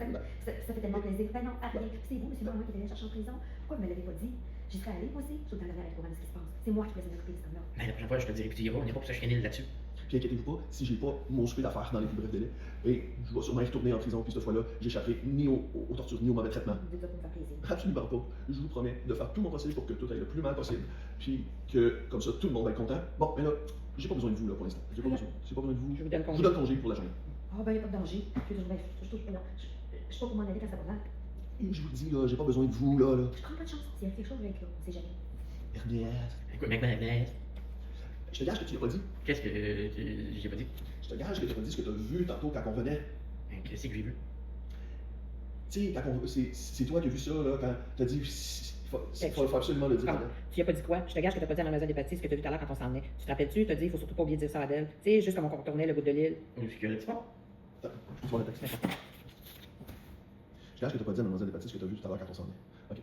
Ça fait tellement plaisir. Ben non, arrêtez. C'est vous, monsieur Normand, qui est allé chercher en prison. Pourquoi vous me l'avez pas dit? J'y serais allé, moi aussi. Je suis dans la mer avec ce qui se passe. C'est moi qui pourrais m'occuper de ce homme-là. Mais la prochaine fois, je te dirai que tu y vas, on n'est pas pour se chicaner là-dessus. Puis inquiétez-vous pas, si j'ai pas mon souper d'affaires dans les plus brefs délais, et je vais sûrement y retourner en prison, puis cette fois-là, j'échapperai ni aux tortures, ni au mauvais traitement. Vous dites ça pour me faire plaisir. Absolument pas. Je vous promets de faire tout mon possible pour que tout aille le plus mal possible. Puis que, comme ça, tout le monde va être content. Bon, mais là, j'ai pas besoin de vous, là, pour l'instant. J'ai pas besoin de vous. Je vous donne Je vous congé. donne congé pour la journée. Ah, ben, il n'y a pas de danger. Je touche pas, non. Je suis pas pour m'en aller quand ça va mal. Et je vous dis, là, j'ai pas besoin de vous, là. Je prends pas de chance. S'il y a quelque chose, je vais être là. On sait jamais. Ernest, Écoute, mec, je te gage que tu l'as pas dit. qu'est-ce que j'ai pas dit? Je te gage que tu n'as pas dit ce que tu as vu tantôt quand on venait. Qu'est-ce que j'ai vu? Tu sais, c'est toi qui as vu ça, là, quand t'as dit, faut absolument le dire. Ah, tu lui as pas dit quoi? Je te gage que t'as pas dit à Mademoiselle Despatie ce que t'as vu tout à l'heure quand on s'en venait. Tu te rappelles-tu? T'as dit, il faut surtout pas oublier de dire ça à Adèle. Tu sais, juste comme on contournait le bout de l'île. Où est-ce que le petit pas? Attends, je vois le texte. Je gage que tu n'as pas dit à Mademoiselle Despatie ce que tu as vu tout à l'heure quand on s'en venait. Ok.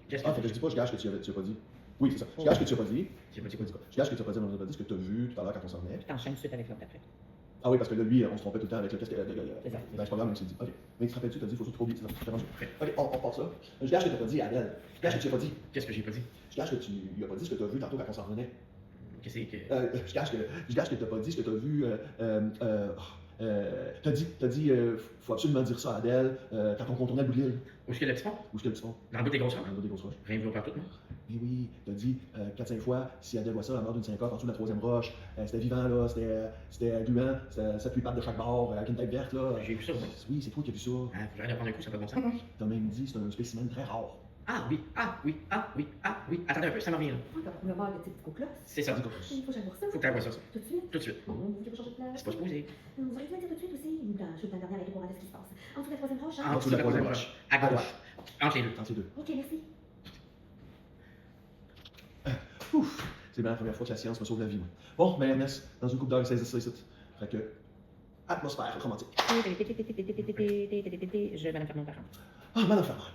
Qu'est-ce Ah, fait que je dis pas, je gage que tu as pas dit. Oui, c'est ça. Je gage que tu as pas dit. J'ai pas dit Tu quoi? pas dit quoi? Je gage que tu as pas dit à Mademoiselle Despatie ce que tu as vu tout à l'heure quand on s'en venait. Puis t'enchaînes tout de suite avec l'autre après. Ah oui, parce que là, lui, on se trompait tout le temps avec le casque. C'est ça. Ben, c'est pas grave, même s'il dit. Ok. Mais tu te rappelles-tu, tu as dit, il faut surtout pas oublier. C'est ça. Ok. Ok, on part ça. Je gage que tu n'as pas dit à Adèle. Je gage que tu n'as pas dit. Qu'est-ce que j'ai pas dit? Je gage que tu lui as pas dit ce que tu as vu tantôt quand on s'en revenait. Qu'est-ce que. Je gage que tu n'as pas dit ce que tu as vu. T'as dit, faut absolument dire ça à Adèle quand on contournait le bout de l'île. Où est-ce que le petit pont? Où est-ce que le petit pont? Dans le bout des grosses Dans roches? le bout des grosses roches. Rien vu partout, non? Mais oui, t'as dit 4-5 fois, si Adèle voit ça, elle meurt d'une syncope en dessous de la troisième roche. C'était vivant, là, c'était gluant, c'était 7-8 pattes de chaque bord, avec une tête verte, là. J'ai vu ça, moi. Oui, c'est toi qui as vu ça. Ah, faut que j'arrête de prendre un coup, ça n'a pas de bon sens. T'as même dit, c'est un spécimen très rare. Ah oui, ah oui, ah oui, ah oui. Attendez un peu, ça me revient là. Ah, t'as le mal de petite coupe là. C'est ça. Il faut que j'aille voir ça. Faut que t'ailles voir ça. Tout de suite. Tout de suite. Bon, il faut changer de place. C'est pas supposé. Vous auriez dû me dire tout de suite aussi. Je suis la dernière avec au courant de ce qui se passe. En dessous de la troisième roche, En hein? dessous de la troisième roche. À gauche. Entre les deux. Entre les deux. Ok, merci. Ouf! C'est bien la première fois que la science me sauve la vie, moi. Bon, mais Ernest, dans une coupe d'heure, il saisit ça ici. Fait que, atmosphère romantique. Je Madame Fernand par contre. Ah, Madame Fermante.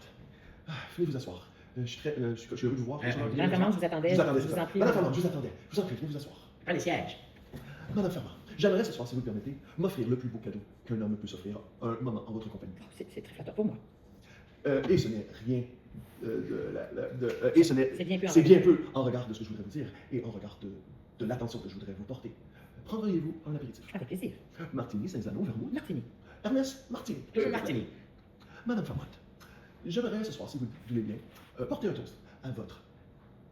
Venez vous asseoir. Je suis heureux de vous voir. Madame Fernand, je vous attendais. Je vous attendais, Je c'est vous ça. en prie. Madame Fermante, je vous attendais. Je vous en prie, venez vous asseoir. Pas les sièges. Madame Fermante, j'aimerais ce soir, si vous le permettez, m'offrir le plus beau cadeau qu'un homme peut s'offrir, un moment en votre compagnie. C'est très flatteur pour moi. Et ce n'est rien et ce n'est, C'est bien peu en c'est regard. bien peu en regard de ce que je voudrais vous dire et en regard de l'attention que je voudrais vous porter. Prendriez-vous un apéritif? Avec plaisir. Martini, Saint-Zano, Vermouth. Martini. Ernest, Martini. Toujours Martini. Madame Fermante, j'aimerais ce soir, si vous voulez bien, porter un toast à votre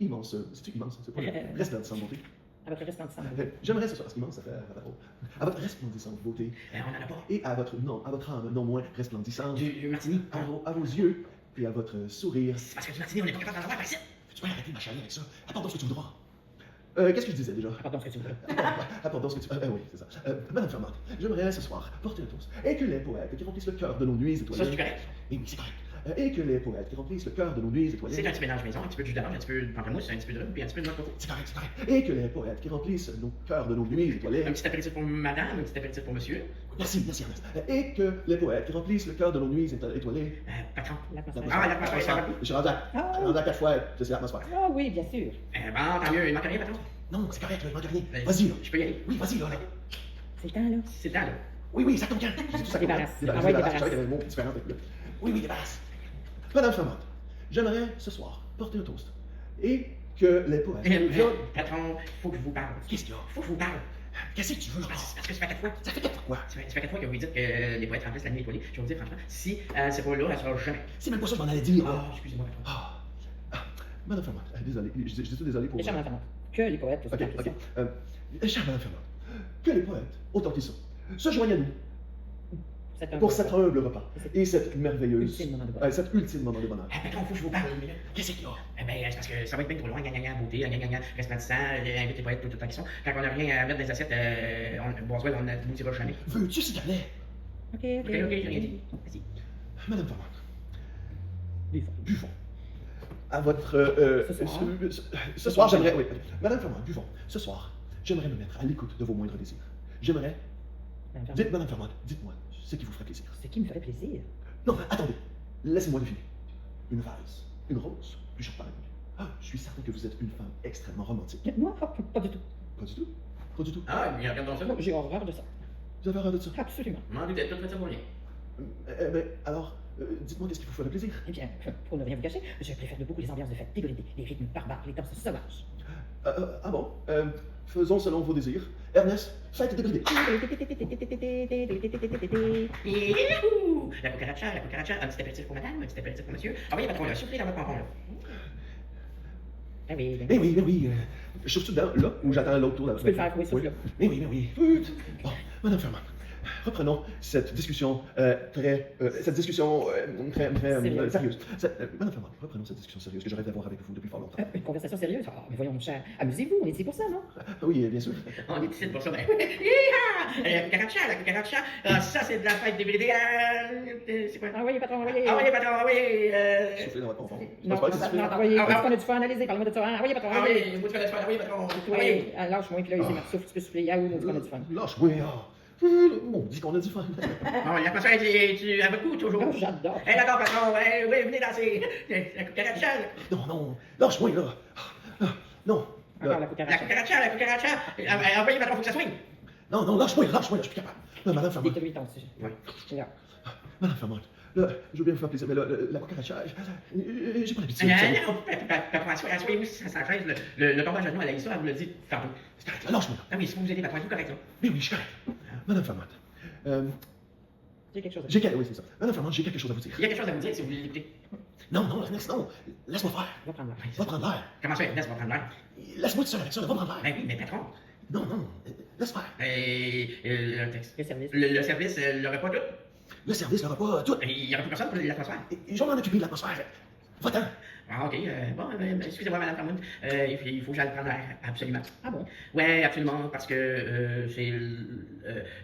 immense, c'est-tu immense, c'est pas resplendissante beauté. À votre resplendissante. J'aimerais ce soir, parce qu'immense, ça fait à votre resplendissante beauté On en a pas. et à votre âme non moins resplendissante, Du Martini. à vos yeux et à votre sourire. C'est parce que du Martini, on n'est pas capable d'en avoir par ici. Tu peux arrêter de m'achaler avec ça. Apporte donc ce que tu voudras. Qu'est-ce que je disais déjà? Pardon, ce que tu veux. Apporte donc ce que tu... oui, c'est ça. Madame Fermante, j'aimerais ce soir porter un toast et que les poètes qui remplissent le cœur de nos nuits Ça, étoilées... c'est correct. Et oui, c'est correct. Et que les poètes qui remplissent le cœur de nos nuits étoilées... C'est un petit mélange maison, un petit peu de jus d'orange, un petit peu de pamplemousse, un petit peu de rhum, puis un petit peu de noix de coco. C'est correct, c'est correct. Et que les poètes qui remplissent nos cœurs de nos nuits étoilées... Un petit apéritif pour madame, un petit apéritif pour monsieur. Merci, merci Ernest. Et que les poètes qui remplissent le cœur de nos nuits étoilées... Patron. L'atmosphère. Ah, l'atmosphère. Je suis rendu à 4 fois, c'est l'atmosphère. Ah oui, bien sûr. Bon, tant mieux, il manque rien, patron. Non, c'est correct, je manque rien. Ben, Vas-y, là. Je peux y aller. Oui, vas-y, là. C'est le temps, là. C'est le temps, là. Oui, ça tombe bien. C'est tout ça. Débarrasse. Débarrasse. Ah ouais, Je savais débarrasse. qu'il y avait un mot différent avec le... Oui, débarrasse. Madame Fermante, j'aimerais ce soir porter un toast et que les poètes... Patron, faut que je vous parle. Qu'est-ce qu'il y a? Faut que je vous parle. Qu'est-ce que tu veux? C'est parce que ça fait 4 fois. Ça fait 4 fois. Ça fait 4 fois que vous dites que les poètes remplissent la nuit étoilée. Je vais vous dire franchement, si c'est pas là, elle sera jamais. C'est même pas ça que je m'en allais dire. Ah, excusez-moi. Madame Fermante, désolé, je dis désolé pour... Les chers enfants, que les poètes, Ok, ok. Chère Madame Fermante, que les poètes, autant qu'ils sont, se joignent à nous pour cet humble repas et cette merveilleuse... ultime moment de bonheur. cet ultime moment de bonheur. Patron, faut que je vous parle une minute. Qu'est-ce qu'il y a? Eh ben, c'est parce que ça va être bien trop loin, gna beauté, gna resplendissant, invite les poètes tout le temps qu'ils sont. Quand on n'a rien à mettre dans les assiettes, Boswell, on ne vous dira jamais. Veux-tu cigaret? Ok, Ok, j'ai rien dit. Vas-y. Madame Fermante, Buvons. buvons. À votre... Ce soir. ce soir, j'aimerais... Oui, Madame Fermante, buvons. Ce soir, j'aimerais me mettre à l'écoute de vos moindres désirs. J'aimerais... Dites, Madame Fermante, dites-moi ce qui vous ferait plaisir. Ce qui me ferait plaisir. Non, attendez. Laissez-moi deviner. Une vase, une rose, du champagne. Ah, je suis certain que vous êtes une femme extrêmement romantique. Moi, pas du tout. Pas du tout. Pas du tout. Ah, mais regarde dans ça. J'ai horreur de ça. Vous avez horreur de ça? Absolument. M'en doutais, tout fait ça pour rien. Alors, dites-moi qu'est-ce qui vous ferait plaisir? Eh bien, pour ne rien vous cacher, je préfère de beaucoup les ambiances de fête débridées, les rythmes barbares, les danses sauvages. Ah bon? Faisons selon vos désirs. Ernest, fête débridée. Youhou! La cucaracha, un petit apéritif pour madame, un petit apéritif pour monsieur. Ah oui, patron, là, soufflez dans votre pompon, là. Ah oui, Eh oui. Je suis dedans, là, où j'attends l'autre tour. Tu peux le faire, oui, souffle là. Eh oui. Bon, Madame Fermante, reprenons cette discussion très sérieuse. Madame Fermante, reprenons cette discussion sérieuse que je rêve d'avoir avec vous depuis fort longtemps. Une conversation sérieuse? Ah, mais voyons, mon cher, amusez-vous, on est ici pour ça, non? Oui, bien sûr. On est ici pour ça, ben. La cucaracha, ça c'est de la fête débridée. C'est quoi? Ah oui, patron, envoyez. Ah oui, patron, ah oui. Soufflez dans votre pompon. Non, C'est pas non, envoyez. Est-ce qu'on a du fun? Allez-y, parle-moi de ça. Ah oui, patron, Ah envoyez. oui, moi tu fais de la oui, patron. Oui, lâche-moi, puis là, ici, souffle, tu peux souffler. Ah oui, on dit qu'on a du fun. Lâche-moi, on dit qu'on a du fun. Bon, l'atmosphère est à votre goût, toujours. Oh, j'adore. Elle adore, patron. Oui, venez danser. La cucaracha. Non, lâche-moi, là. Non. Encore la La cucaracha. cucaracha. Envoyez, patron, faut que ça swing. Non, lâche-moi, je suis plus capable. Madame Fermante. Dites-lui ton sujet. Oui. Là. Madame Fermante, là, je veux bien vous faire plaisir, mais là, la cucaracha, j'ai pas l'habitude. Non, patron, asseyez-vous sur sa chaise. Le tombage à genoux, elle a ça, elle vous l'a dit tantôt. C'est correct, lâche-moi. Ah oui, si vous vous aidez, patron, êtes-vous correct, là? Mais oui, je suis correct. Madame Fermante, J'ai quelque chose à dire. oui, c'est ça. Madame Fermante, j'ai quelque chose à vous dire. Il y a quelque chose à vous dire si vous voulez l'écouter. Non, Ernest, non. Laisse-moi faire. Va prendre l'air. Va prendre l'air. Comment ça, Ernest va prendre l'air? Laisse-moi tout seul avec ça, là. Va prendre l'air. Ben oui, mais patron. Non, laisse faire. Le texte. Le service. Le service, le repas, tout. Le service n'aura pas tout. Il n'y aura plus personne pour l'atmosphère. Et j'en ai occupé de l'atmosphère. Va-t'en. Ah, ok. Bon, excusez-moi, Madame Fermont. Il faut que j'aille prendre l'air, absolument. Ah bon? Ouais, absolument, parce que c'est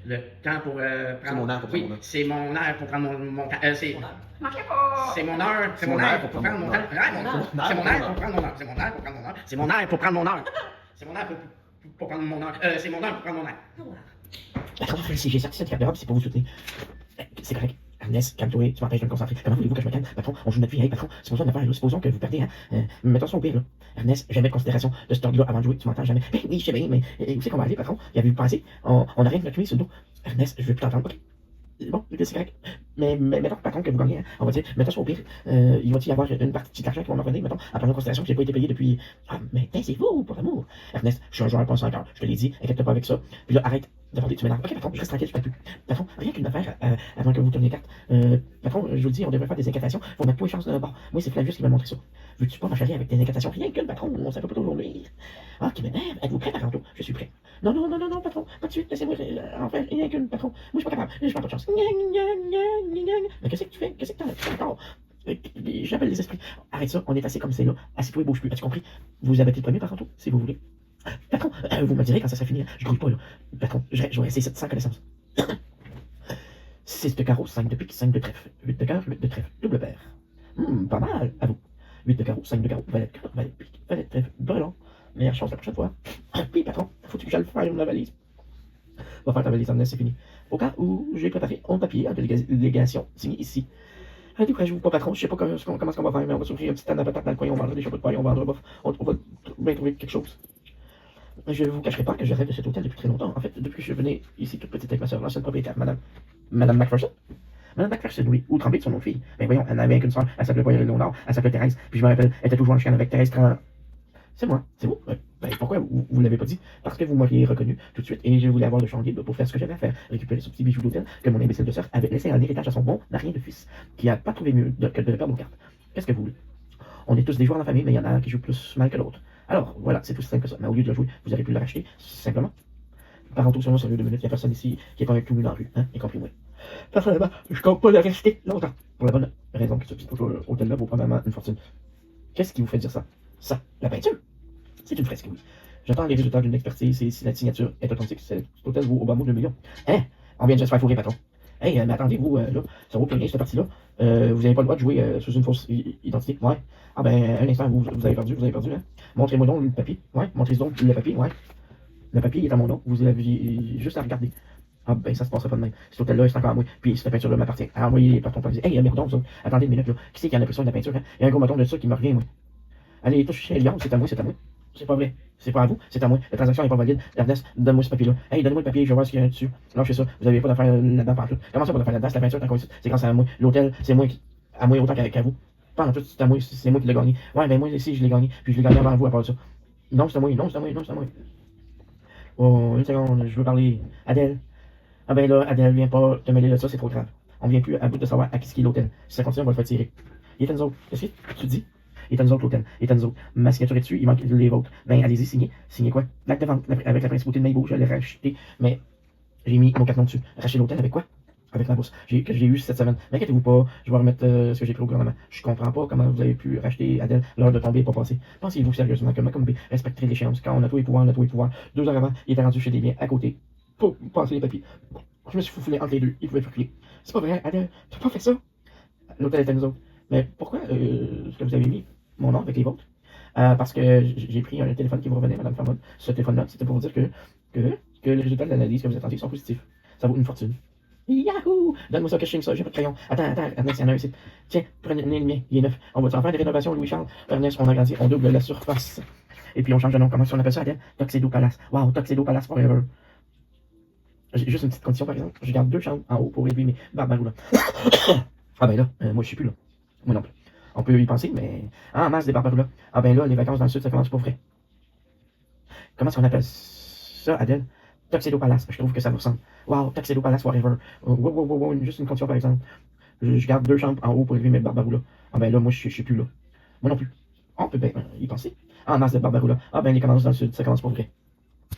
le temps pour prendre... C'est mon heure pour prendre mon heure. C'est mon heure pour prendre mon temps. C'est Manquez pas! c'est mon heure. C'est mon heure pour prendre mon temps. Ouais, mon heure. C'est mon heure pour prendre mon heure. C'est mon heure pour prendre mon heure. C'est mon heure pour prendre mon heure. C'est mon heure pour prendre mon heure. C'est mon heure pour prendre mon heure. Patron, si j'ai sorti cette carte d'Europe, c'est pour vous soutenir. C'est correct. Ernest, calme-toi, tu m'empêches de me concentrer. Comment voulez-vous que je me calme? Patron, on joue notre vie. Hey, patron, supposons une affaire, là. Supposons que vous perdez, hein. Mettons ça au pire, là. Ernest, jamais de considération de cet ordre-là avant de jouer. Tu m'entends jamais? Ben oui, je sais bien, mais où c'est qu'on va aller, patron? Y avez-vous pensé? On a rien de notre nuit sur le dos. Ernest, je veux plus t'entendre. Ok. Bon, c'est correct. Mais mettons, patron, que vous gagnez, hein. On va dire, mettons ça au pire. Il va y avoir une partie de l'argent qui va me revenir, mettons, en prenant en considération que j'ai pas été payé depuis. Ah, mais taisez-vous, pour amour. Ernest, je suis un joueur pas encore. Je te l'ai dit, inquiète pas avec ça. Puis là, arrête de parler, tu m'énerves. Ok, patron, je reste tranquille, je parle plus. Patron, rien qu'une affaire avant que vous tourniez carte. Patron, je vous le dis, on devrait faire des incantations pour mettre tous les chances de bord. Moi, c'est Flavius qui m'a montré ça. Veux-tu pas m'achaler avec des incantations? Rien qu'une, patron, on sait pas aujourd'hui. Ah, qui m'énerve. Êtes-vous prêt, patron? Je suis prêt. Non, patron, pas de suite, laissez-moi en faire rien qu'une, patron. Moi, je suis pas capable, je prends pas de chance. Mais qu'est-ce que tu fais? Qu'est-ce que tu fais encore? J'appelle les esprits. Arrête ça, on est assis comme c'est là. Assis-toi et bouge plus. As-tu compris? Vous abattez le premier, par contre, si vous voulez. Patron, vous me direz quand ça finit. Je grouille pas, là. Patron, je vais essayer ça sans connaissance. 6 de carreau, 5 de pique, 5 de trèfle. 8 de cœur, 8 de trèfle. Double paire. Pas mal, à vous. 8 de carreau, 5 de carreau, valet de cœur, valet de pique, valet de trèfle. Brûlant. Meilleure chance la prochaine fois. Puis, patron, faut-tu que j'aille faire ma valise? Va faire ta valise, Ernest, c'est fini. Au cas où, j'ai préparé un papier en délégation signé ici. Découragez-vous pas, patron, je sais pas comment est-ce qu'on va faire, mais on va s'ouvrir un petit stand à patate dans le coin, on vendra des chapeaux de paille, on vendra, on va bien trouver quelque chose. Je ne vous cacherai pas que je rêve de cet hôtel depuis très longtemps. En fait, depuis que je suis venu ici toute petite avec ma soeur, l'ancienne propriétaire, Madame McPherson. Madame McPherson, oui, ou Tremblay de son nom de fille. Ben voyons, elle n'avait qu'une soeur, elle s'appelait pas Léonard, elle s'appelait Thérèse, puis je me rappelle, elle était toujours en chien avec Thérèse Tremblay. C'est moi, c'est vous? Ouais. Ben, pourquoi vous l'avez pas dit? Parce que vous m'auriez reconnu tout de suite et je voulais avoir le champ libre pour faire ce que j'avais à faire. Récupérer ce petit bijou d'hôtel que mon imbécile de sœur avait laissé en héritage à son bon rien de fils, qui a pas trouvé mieux que de perdre nos cartes. Qu'est-ce que vous voulez? On est tous des joueurs dans la famille, mais il y en a un qui joue plus mal que l'autre. Alors, voilà, c'est tout simple que ça. Mais au lieu de le jouer, vous auriez pu le racheter, simplement. Parenthèse sur moi, sérieux 2 minutes, il n'y a personne ici qui est pas un tout nu dans la rue, hein, y compris moi. Personnellement, je compte pas le rester longtemps. Pour la bonne raison que ce petit hôtel-là vaut probablement une fortune. Qu'est-ce qui vous fait dire ça? Ça, la peinture. C'est une fresque, oui. J'attends les résultats d'une expertise et si la signature est authentique, cet hôtel vaut au bas mot de 2 millions. Hein? On vient de se faire fourrer, patron. Hey, mais attendez, vous, là, ça vaut plus rien, cette partie-là. Vous n'avez pas le droit de jouer sous une fausse identité. Ouais. Ah ben, un instant, vous avez perdu, hein. Montrez-moi donc le papier. Ouais, montrez donc le papier, ouais. Le papier est à mon nom, vous avez juste à regarder. Ah ben, ça se passera pas de même. Cet hôtel-là est encore à moi, puis cette peinture-là m'appartient. Alors, envoyez les patrons pour dire, hey, mais donc, vous autres, attendez une minute, là. Qui c'est qui a l'impression de la peinture, hein? Il y a un gros bâton de ça qui me revient, moi. Allez, touchez Lyon, c'est à moi, c'est à moi. C'est pas vrai. C'est pas à vous, c'est à moi. La transaction n'est pas valide. Ernest, donne-moi ce papier-là. Hey, donne-moi le papier, je vais voir ce qu'il y a dessus. Non, je fais ça. Vous avez pas d'affaire là-dedans partout. Comment ça, pas d'affaire là-dedans? C'est la peinture, encore ici. C'est grâce à moi. L'hôtel, c'est moi qui. À moi autant qu'à vous. Pas en tout, c'est à moi, c'est moi qui l'ai gagné. Ouais, ben moi aussi, je l'ai gagné. Puis je l'ai gagné avant vous à part ça. Non, c'est à moi, non, c'est à moi, non, c'est à moi. Oh, une seconde, je veux parler. Adèle. Ah ben là, Adèle, viens pas te mêler de ça, c'est trop grave. On vient plus à bout de savoir à qui est l'hôtel. Si ça continue, on va le faire tirer. Il est à nous autres. Qu'est-ce que tu dis? Il est à nous autres l'hôtel. Il est à nous autres. Ma signature est dessus, il manque les vôtres. Ben allez-y, signez. Signez quoi? L'acte de vente avec la principauté de Maybou, je l'ai racheté, mais j'ai mis mon carton dessus. Racheter l'hôtel avec quoi? Avec la bourse que j'ai eu cette semaine. Mais inquiétez-vous pas, je vais remettre ce que j'ai pris au gouvernement. Je comprends pas comment vous avez pu racheter Adèle. L'heure de tomber n'est pas passée. Pensez-vous sérieusement que Macomb B respecterait l'échéance? Quand on a tous les pouvoirs, on a tous les pouvoirs. 2 heures avant, il était rendu chez des biens à côté pour passer les papiers. Je me suis foufouillé entre les deux. Il pouvait plus crier. C'est pas vrai, Adèle, t'as pas fait ça? L'hôtel est à nous autres. Mais pourquoi est-ce que vous avez mis mon nom avec les vôtres? Parce que j'ai pris un téléphone qui vous revenait, Madame Fermont. Ce téléphone-là, c'était pour vous dire que les résultats de l'analyse que vous attendez sont positifs. Ça vaut une fortune. Yahoo! Donne-moi ça, que je signe ça, j'ai pas de crayon. Attends, Ernest, il y en a un ici. Tiens, prenez le mien, il est neuf. On va en faire des rénovations, Louis-Charles? Ernest, on agrandit, on double la surface. Et puis on change de nom. Comment on appelle ça, Adèle? Tuxedo Palace. Wow, Tuxedo Palace forever. J'ai juste une petite condition, par exemple. Je garde 2 chambres en haut pour réduire mes barbaroulas. Ah ben là, moi je suis plus là. Moi non plus. On peut y penser, mais en masse des barbaroulas. Ah ben là, les vacances dans le sud, ça commence pour vrai. Comment est-ce qu'on appelle ça, Adèle? Tuxedo Palace. Je trouve que ça vous ressemble. Wow, Tuxedo Palace forever. Wow, juste une condition, par exemple. Je garde 2 chambres en haut pour élever mes barbaroulas. Ah ben là, moi je suis plus là. Moi non plus. On peut bien y penser. En masse de barbaroulas. Ah ben les commences dans le sud, ça commence pour vrai.